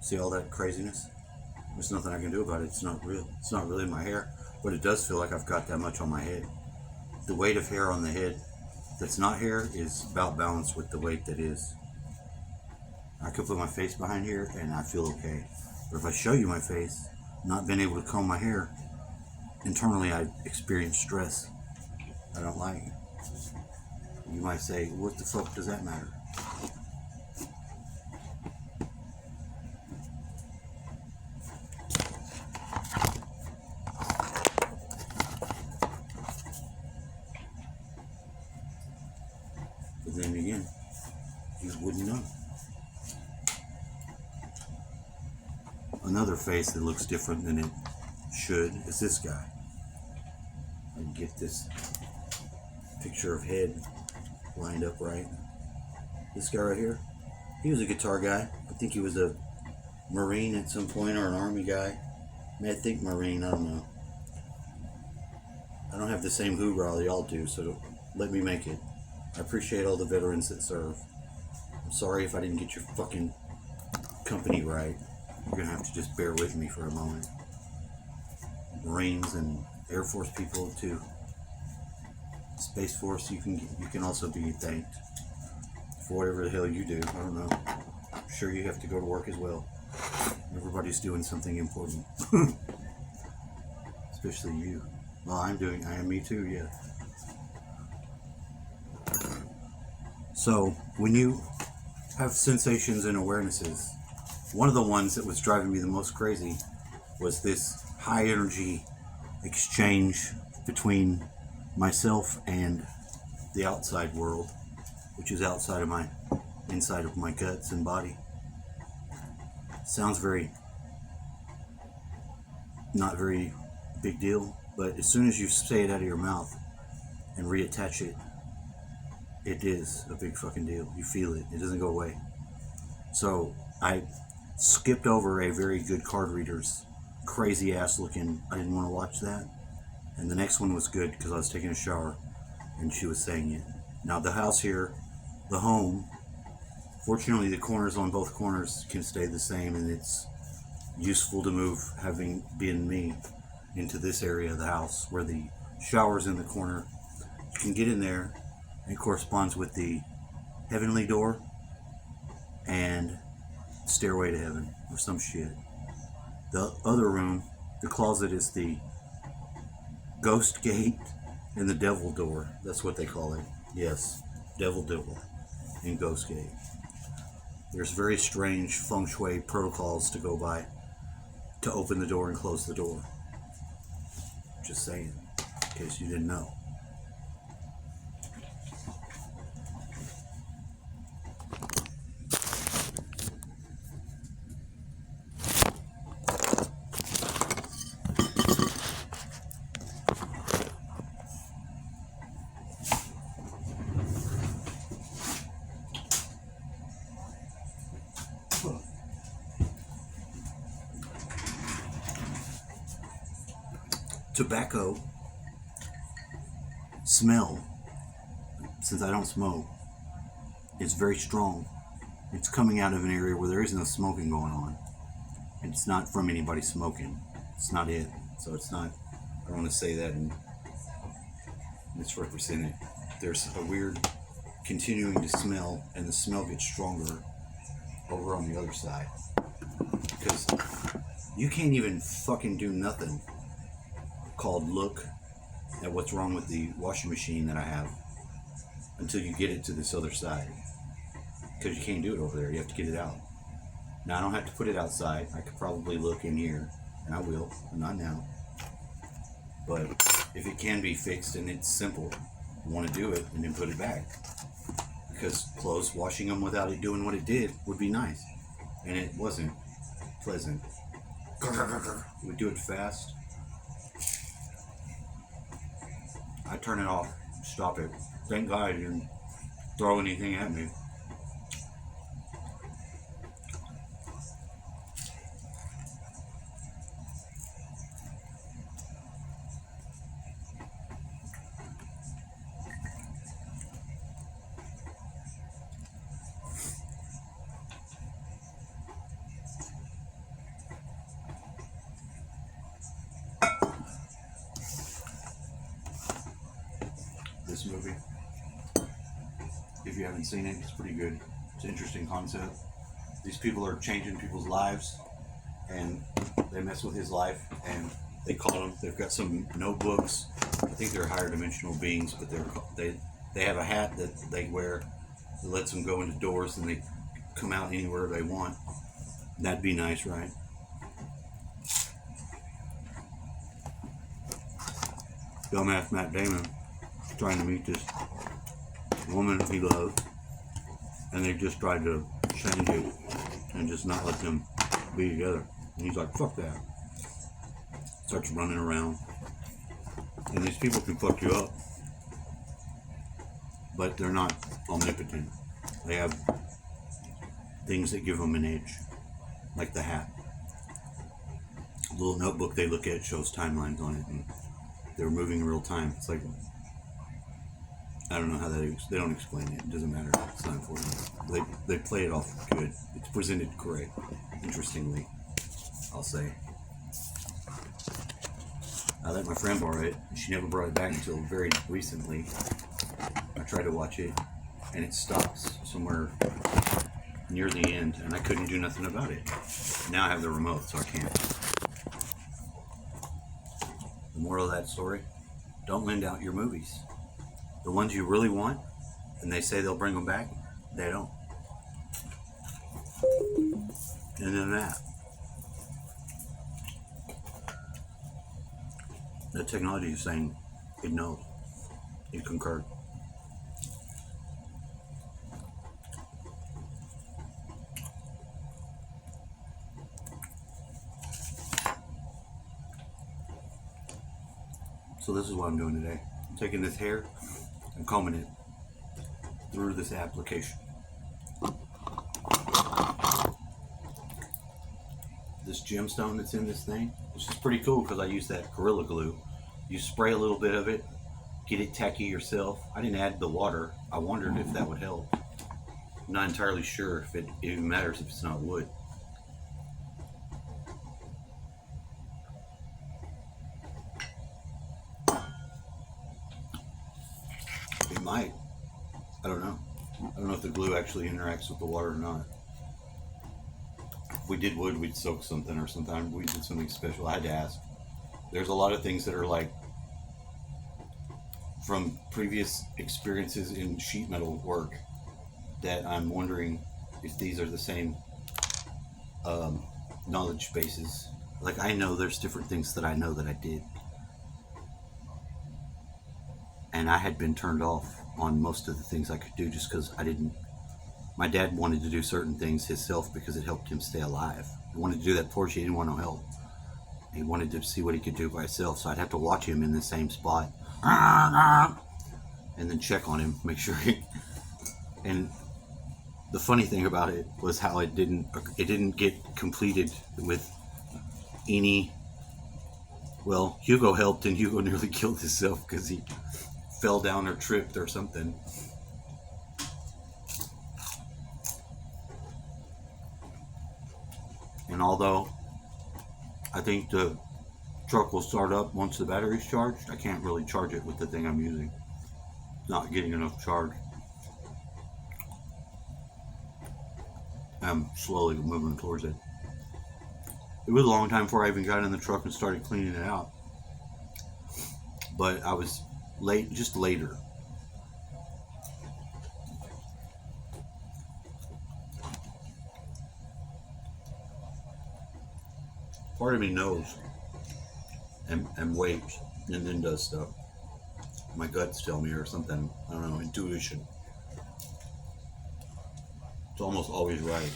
See all that craziness? There's nothing I can do about it. It's not real. It's not really my hair, but it does feel like I've got that much on my head. The weight of hair on the head that's not hair is about balanced with the weight that is. I could put my face behind here and I feel okay. But if I show you my face, not being able to comb my hair, internally I experience stress. I don't like it. You might say, what the fuck does that matter? But then again, you wouldn't know. Another face that looks different than it should is this guy. I get this picture of head lined up right. This guy right here, he was a guitar guy. I think he was a Marine at some point or an Army guy. I think Marine, I don't know. I don't have the same hoorah y'all do, so let me make it. I appreciate all the veterans that serve. I'm sorry if I didn't get your fucking company right. You're gonna have to just bear with me for a moment. Marines and Air Force people too. Space Force, you can also be thanked for whatever the hell you do. I don't know. I'm sure you have to go to work as well. Everybody's doing something important. Especially you. Well, I am me too, yeah. So, when you have sensations and awarenesses, one of the ones that was driving me the most crazy was this high energy exchange between myself and the outside world, which is inside of my guts and body. Sounds not very big deal, but as soon as you say it out of your mouth and reattach it, it is a big fucking deal. You feel it. It doesn't go away. So I skipped over a very good card reader's crazy ass looking. I didn't want to watch that. And the next one was good because I was taking a shower and she was saying it. Now the house here, the home, fortunately the corners on both corners can stay the same, and it's useful to move, having been me, into this area of the house where the shower's in the corner. You can get in there, and it corresponds with the heavenly door and stairway to heaven or some shit. The other room, the closet, is the ghost gate and the devil door. That's what they call it. Yes, devil door and ghost gate. There's very strange feng shui protocols to go by to open the door and close the door. Just saying, in case you didn't know. Tobacco smell, since I don't smoke, it's very strong. It's coming out of an area where there is no smoking going on. And it's not from anybody smoking. It's not it. So it's not, I don't want to say that and misrepresent it. There's a weird continuing to smell, and the smell gets stronger over on the other side. Because you can't even fucking do nothing called look at what's wrong with the washing machine that I have until you get it to this other side, because you can't do it over there. You have to get it out. Now I don't have to put it outside. I could probably look in here, and I will, but not now. But if it can be fixed and it's simple, you want to do it and then put it back, because clothes, washing them without it doing what it did would be nice, and it wasn't pleasant. It would do it fast. I turn it off, stop it. Thank God I didn't throw anything at me. this movie. If you haven't seen it, it's pretty good. It's an interesting concept. These people are changing people's lives, and they mess with his life, and they call him. They've got some notebooks. I think they're higher dimensional beings, but they have a hat that they wear that lets them go into doors, and they come out anywhere they want. That'd be nice, right? Dumbass Matt Damon trying to meet this woman he loved, and they just tried to change it and just not let them be together. And he's like, fuck that. Starts running around. And these people can fuck you up, but they're not omnipotent. They have things that give them an edge, like the hat. The little notebook they look at shows timelines on it, and they're moving in real time. It's like, I don't know how they don't explain it. It doesn't matter. It's not important. They play it off good. It's presented correct. Interestingly, I'll say. I let my friend borrow it, and she never brought it back until very recently. I tried to watch it, and it stops somewhere near the end, and I couldn't do nothing about it. Now I have the remote, so I can't. The moral of that story, don't lend out your movies. The ones you really want, and they say they'll bring them back, they don't. And then the technology is saying it knows. It concurred. So this is what I'm doing today. I'm taking this hair and combing it through this application. This gemstone that's in this thing, which is pretty cool because I use that Gorilla Glue. You spray a little bit of it, get it tacky yourself. I didn't add the water. I wondered if that would help. I'm not entirely sure if it even matters if it's not wood. It might. I don't know. I don't know if the glue actually interacts with the water or not. If we did wood, we'd soak something, or sometimes we did something special. I had to ask. There's a lot of things that are like from previous experiences in sheet metal work that I'm wondering if these are the same knowledge bases. Like, I know there's different things that I know that I did, and I had been turned off on most of the things I could do just because I didn't. My dad wanted to do certain things himself because it helped him stay alive. He wanted to do that Porsche. He didn't want no help. He wanted to see what he could do by himself, so I'd have to watch him in the same spot and then check on him, make sure he... And the funny thing about it was how it didn't get completed with any... Well, Hugo helped, and Hugo nearly killed himself because he fell down or tripped or something. And although I think the truck will start up once the battery's charged, I can't really charge it with the thing I'm using. It's not getting enough charge. I'm slowly moving towards it. It was a long time before I even got in the truck and started cleaning it out. But I was late, just later. Part of me knows and waits and then does stuff. My guts tell me, or something. I don't know, intuition. It's almost always right.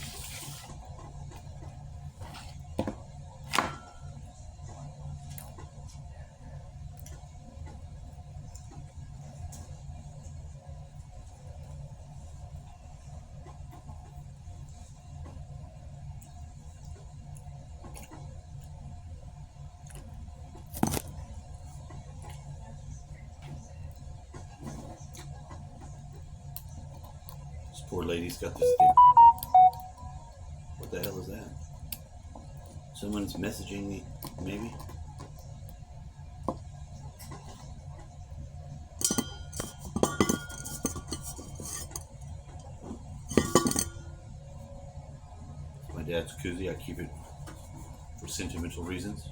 Poor lady's got this thing. What the hell is that? Someone's messaging me, maybe? dad's koozie. I keep it for sentimental reasons.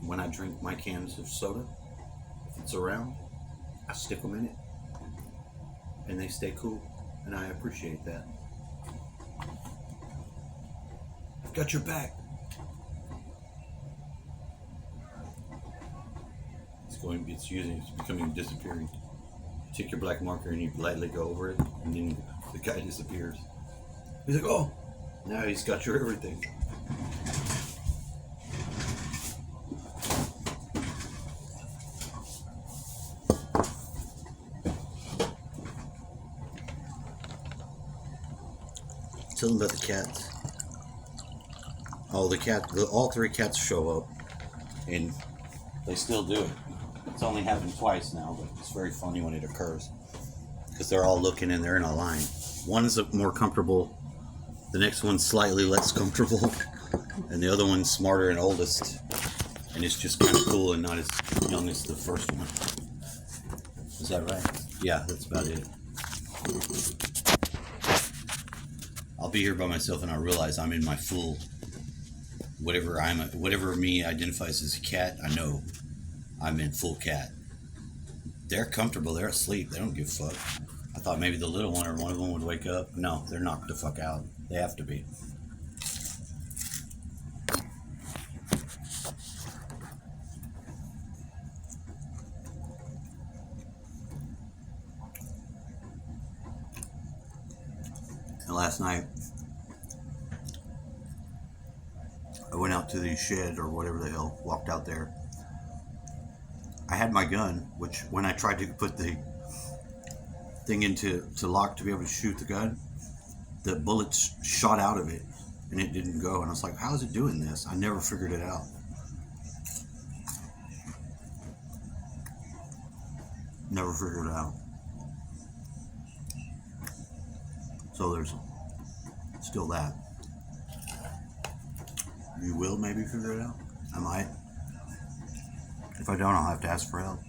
When I drink my cans of soda, if it's around, I stick them in it, and they stay cool, and I appreciate that. I've got your back. It's becoming disappearing. You take your black marker and you lightly go over it, and then the guy disappears. He's like, oh, now he's got your everything. Tell them about the cats. Oh, all three cats show up, and they still do it. It's only happened twice now, but it's very funny when it occurs because they're all looking and they're in a line. One's more comfortable, the next one's slightly less comfortable, and the other one's smarter and oldest, and it's just kind of cool and not as young as the first one. Is that right? Yeah, that's about it. I'll be here by myself and I realize I'm in my full whatever me identifies as a cat. I know I'm in full cat. They're comfortable. They're asleep. They don't give a fuck. I thought maybe the little one or one of them would wake up. No, they're knocked the fuck out. They have to be. And last night, I went out to the shed or whatever the hell, walked out there. I had my gun, which when I tried to put the thing into lock to be able to shoot the gun, the bullets shot out of it and it didn't go. And I was like, how is it doing this? I never figured it out. Never figured it out. So there's still that. You will maybe figure it out. I might. If I don't, I'll have to ask for help.